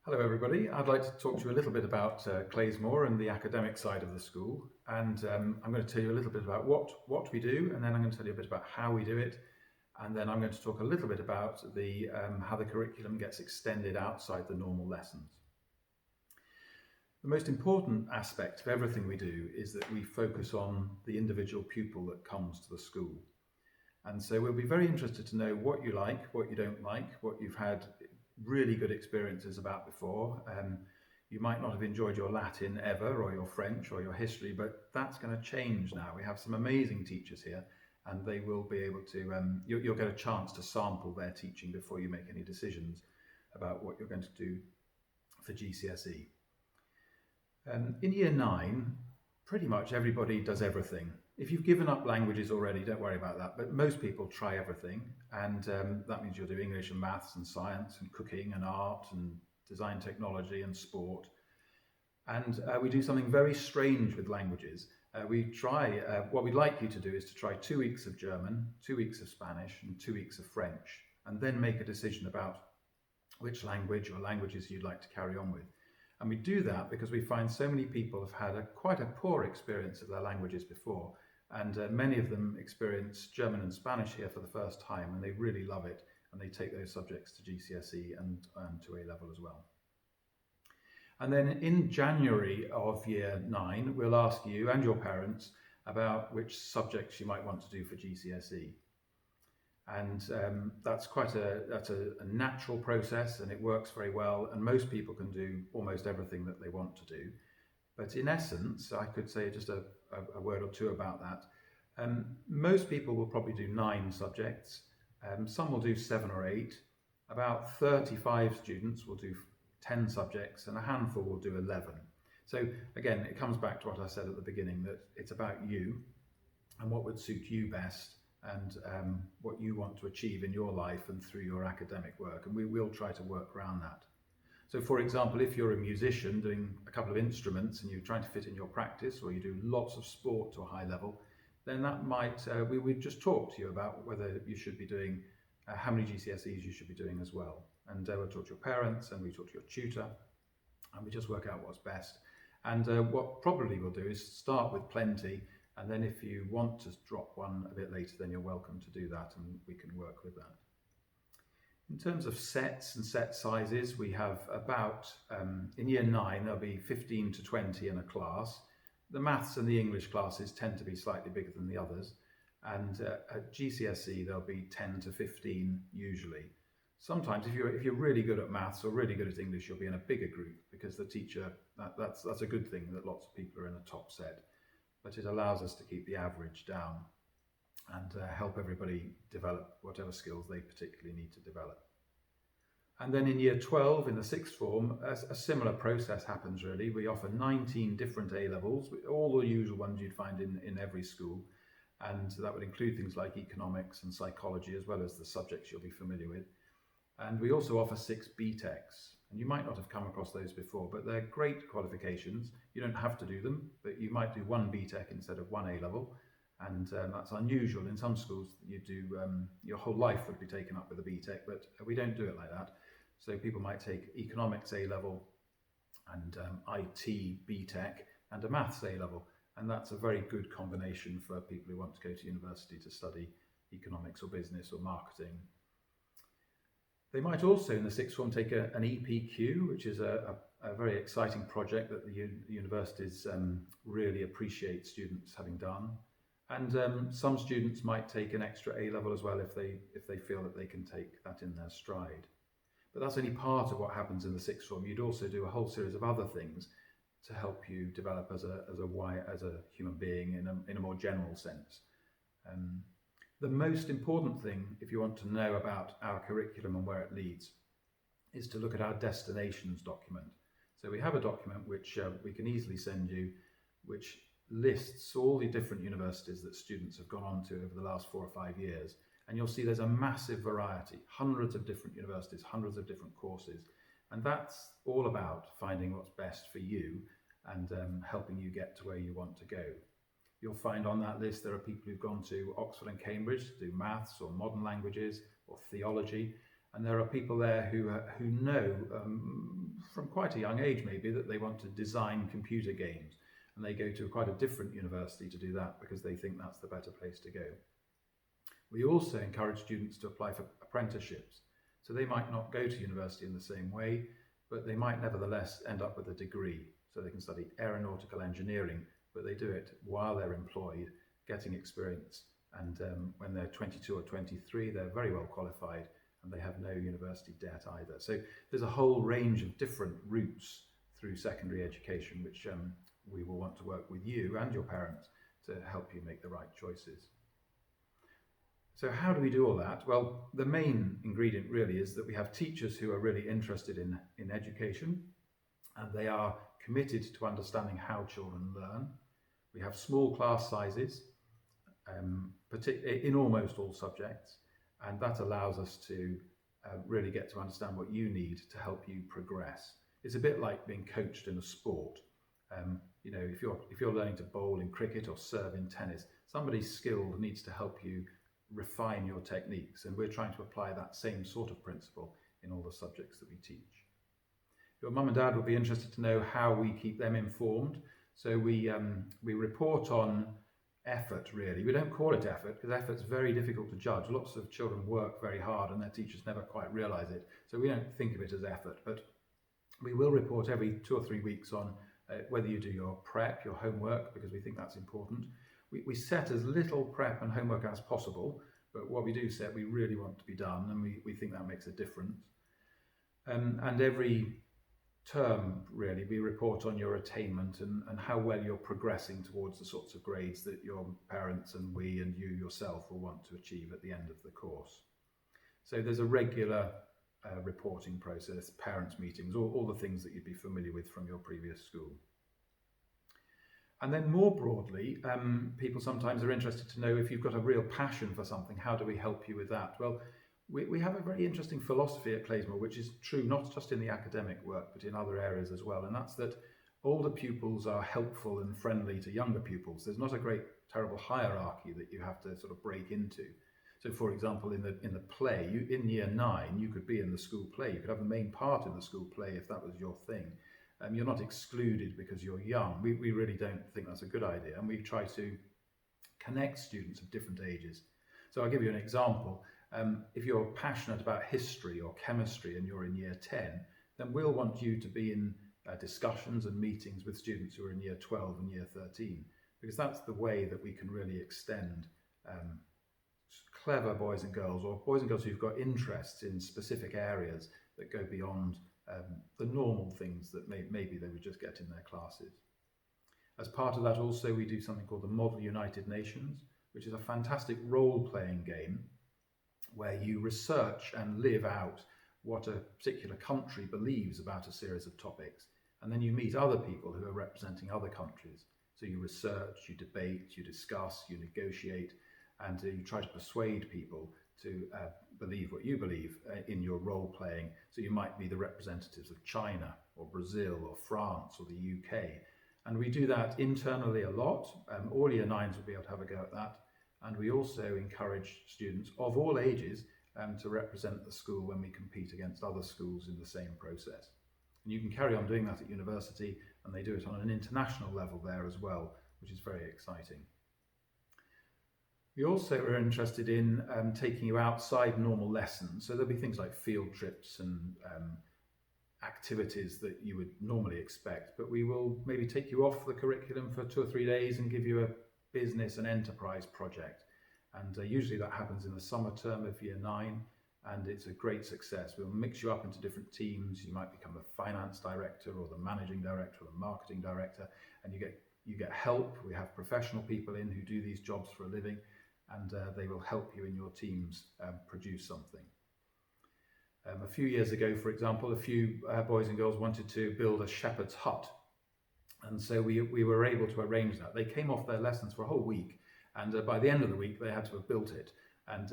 Hello everybody, I'd like to talk to you a little bit about Claysmore and the academic side of the school, and I'm going to tell you a little bit about what we do, and then I'm going to tell you a bit about how we do it, and then I'm going to talk a little bit about how the curriculum gets extended outside the normal lessons. The most important aspect of everything we do is that we focus on the individual pupil that comes to the school. And so we'll be very interested to know what you like, what you don't like, what you've had really good experiences about before. You might not have enjoyed your Latin ever, or your French, or your history, but that's going to change now. We have some amazing teachers here, and they will be able to, you'll get a chance to sample their teaching before you make any decisions about what you're going to do for GCSE. In year 9, pretty much everybody does everything. If you've given up languages already, don't worry about that, but most people try everything, and that means you'll do English and maths and science and cooking and art and design technology and sport. And we do something very strange with languages. What we'd like you to do is to try 2 weeks of German, 2 weeks of Spanish and 2 weeks of French, and then make a decision about which language or languages you'd like to carry on with. And we do that because we find so many people have had quite a poor experience of their languages before, and many of them experience German and Spanish here for the first time, and they really love it, and they take those subjects to GCSE and to A-level as well. And then in January of year 9, we'll ask you and your parents about which subjects you might want to do for GCSE. And that's a natural process, and it works very well, and most people can do almost everything that they want to do. But in essence, I could say just a word or two about that. Most people will probably do 9 subjects. Some will do 7 or 8. About 35 students will do 10 subjects, and a handful will do 11. So again, it comes back to what I said at the beginning, that it's about you and what would suit you best, and what you want to achieve in your life and through your academic work, and we will try to work around that. So for example, if you're a musician doing a couple of instruments and you're trying to fit in your practice, or you do lots of sport to a high level, then that might, we would just talk to you about whether you should be doing, how many GCSEs you should be doing as well. And we'll talk to your parents, and we talk to your tutor, and we just work out what's best. And what probably we'll do is start with plenty, and then if you want to drop one a bit later, then you're welcome to do that, and we can work with that. In terms of sets and set sizes, we have about, in year 9, there'll be 15 to 20 in a class. The maths and the English classes tend to be slightly bigger than the others. And at GCSE, there'll be 10 to 15 usually. Sometimes if you're really good at maths or really good at English, you'll be in a bigger group, because the teacher, that's a good thing that lots of people are in a top set. But it allows us to keep the average down and help everybody develop whatever skills they particularly need to develop. And then in year 12, in the 6th form, a similar process happens really. We offer 19 different A-levels, all the usual ones you'd find in every school. And that would include things like economics and psychology, as well as the subjects you'll be familiar with. And we also offer 6 BTECs. And you might not have come across those before, but they're great qualifications. You don't have to do them, but you might do 1 BTEC instead of 1 A-level. And that's unusual. In some schools, you do, your whole life would be taken up with a BTEC, but we don't do it like that. So people might take economics A-level and IT BTEC and a maths A-level. And that's a very good combination for people who want to go to university to study economics or business or marketing. They might also, in the 6th form, take an EPQ, which is a very exciting project that the universities really appreciate students having done. And some students might take an extra A-level as well if they feel that they can take that in their stride. But that's only part of what happens in the 6th form. You'd also do a whole series of other things to help you develop as a human being in a more general sense. The most important thing, if you want to know about our curriculum and where it leads, is to look at our destinations document. So we have a document which we can easily send you, which lists all the different universities that students have gone on to over the last 4 or 5 years. And you'll see there's a massive variety, hundreds of different universities, hundreds of different courses. And that's all about finding what's best for you and helping you get to where you want to go. You'll find on that list there are people who've gone to Oxford and Cambridge to do maths or modern languages or theology, And there are people there who know from quite a young age maybe that they want to design computer games, and they go to quite a different university to do that because they think that's the better place to go. We also encourage students to apply for apprenticeships. So they might not go to university in the same way, but they might nevertheless end up with a degree. So they can study aeronautical engineering, but they do it while they're employed, getting experience. And when they're 22 or 23, they're very well qualified and they have no university debt either. So there's a whole range of different routes through secondary education, which we will want to work with you and your parents to help you make the right choices. So how do we do all that? Well, the main ingredient really is that we have teachers who are really interested in education, and they are committed to understanding how children learn. We have small class sizes, in almost all subjects, and that allows us to really get to understand what you need to help you progress. It's a bit like being coached in a sport. If you're learning to bowl in cricket or serve in tennis, somebody skilled needs to help you refine your techniques, and we're trying to apply that same sort of principle in all the subjects that we teach. Your mum and dad will be interested to know how we keep them informed. So we report on effort, really. We don't call it effort because effort's very difficult to judge. Lots of children work very hard and their teachers never quite realise it. So we don't think of it as effort, but we will report every 2 or 3 weeks on whether you do your prep, your homework, because we think that's important. We set as little prep and homework as possible, but what we do set, we really want to be done, and we think that makes a difference. And every term, really, we report on your attainment and how well you're progressing towards the sorts of grades that your parents and we and you yourself will want to achieve at the end of the course. So there's a regular reporting process, parents' meetings, all the things that you'd be familiar with from your previous school. And then more broadly, people sometimes are interested to know if you've got a real passion for something, how do we help you with that? Well, we have a very interesting philosophy at Claysmore, which is true not just in the academic work, but in other areas as well. And that's that older pupils are helpful and friendly to younger pupils. There's not a great, terrible hierarchy that you have to sort of break into. So, for example, in the play, in year 9, you could be in the school play. You could have the main part in the school play if that was your thing. You're not excluded because you're young. We really don't think that's a good idea. And we try to connect students of different ages. So I'll give you an example. If you're passionate about history or chemistry and you're in year 10, then we'll want you to be in discussions and meetings with students who are in year 12 and year 13, because that's the way that we can really extend clever boys and girls, or boys and girls who've got interests in specific areas that go beyond the normal things that maybe they would just get in their classes. As part of that also, we do something called the Model United Nations, which is a fantastic role-playing game where you research and live out what a particular country believes about a series of topics, and then you meet other people who are representing other countries. So you research, you debate, you discuss, you negotiate, and you try to persuade people to believe what you believe in your role playing. So you might be the representatives of China or Brazil or France or the UK. And we do that internally a lot. All year 9s will be able to have a go at that. And we also encourage students of all ages to represent the school when we compete against other schools in the same process. And you can carry on doing that at university, and they do it on an international level there as well, which is very exciting. We also are interested in taking you outside normal lessons. So there'll be things like field trips and activities that you would normally expect, but we will maybe take you off the curriculum for 2 or 3 days and give you a business and enterprise project. And usually that happens in the summer term of year 9, and it's a great success. We'll mix you up into different teams. You might become the finance director or the managing director or the marketing director, and you get help. We have professional people in who do these jobs for a living, and they will help you in your teams produce something. A few years ago, for example, a few boys and girls wanted to build a shepherd's hut. And so we were able to arrange that. They came off their lessons for a whole week, and by the end of the week, they had to have built it. And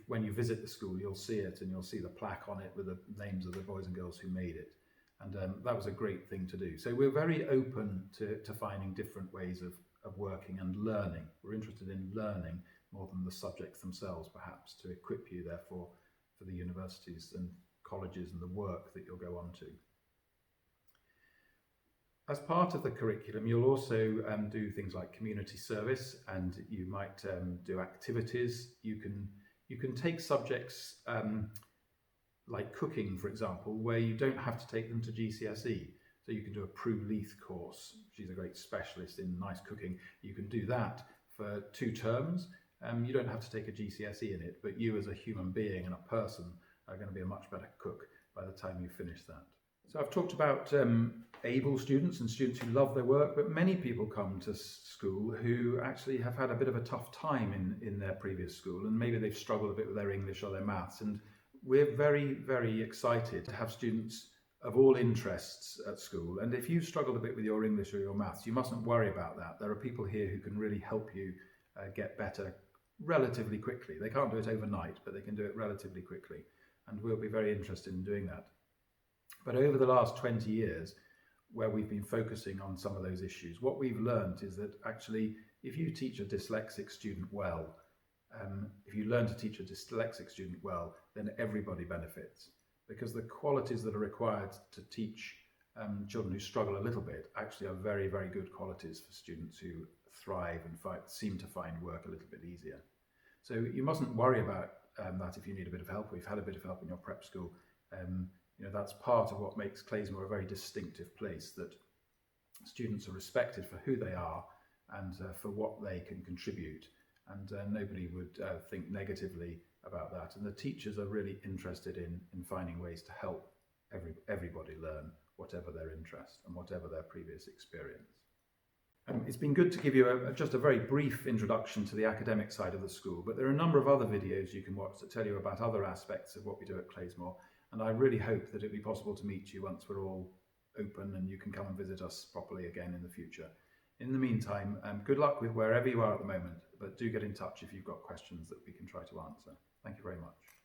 when you visit the school, you'll see it, and you'll see the plaque on it with the names of the boys and girls who made it. And that was a great thing to do. So we're very open to finding different ways of working and learning. We're interested in learning more than the subjects themselves, perhaps, to equip you, therefore, for the universities and colleges and the work that you'll go on to. As part of the curriculum, you'll also do things like community service, and you might do activities. You can take subjects like cooking, for example, where you don't have to take them to GCSE. So you can do a Prue Leith course. She's a great specialist in nice cooking. You can do that for 2 terms. You don't have to take a GCSE in it, but you as a human being and a person are going to be a much better cook by the time you finish that. So I've talked about able students and students who love their work, but many people come to school who actually have had a bit of a tough time in their previous school, and maybe they've struggled a bit with their English or their maths. And we're very, very excited to have students of all interests at school. And if you've struggled a bit with your English or your maths, you mustn't worry about that. There are people here who can really help you get better relatively quickly. They can't do it overnight, but they can do it relatively quickly. And we'll be very interested in doing that. But over the last 20 years, where we've been focusing on some of those issues, what we've learned is that actually, if you teach a dyslexic student well, if you learn to teach a dyslexic student well, then everybody benefits, because the qualities that are required to teach children who struggle a little bit actually are very, very good qualities for students who thrive and seem to find work a little bit easier. So you mustn't worry about that if you need a bit of help, or you've had a bit of help in your prep school. That's part of what makes Claysmore a very distinctive place, that students are respected for who they are and for what they can contribute, and nobody would think negatively about that. And the teachers are really interested in finding ways to help everybody learn, whatever their interest and whatever their previous experience. It's been good to give you just a very brief introduction to the academic side of the school, but there are a number of other videos you can watch that tell you about other aspects of what we do at Claysmore. And I really hope that it'll be possible to meet you once we're all open and you can come and visit us properly again in the future. In the meantime, good luck with wherever you are at the moment, but do get in touch if you've got questions that we can try to answer. Thank you very much.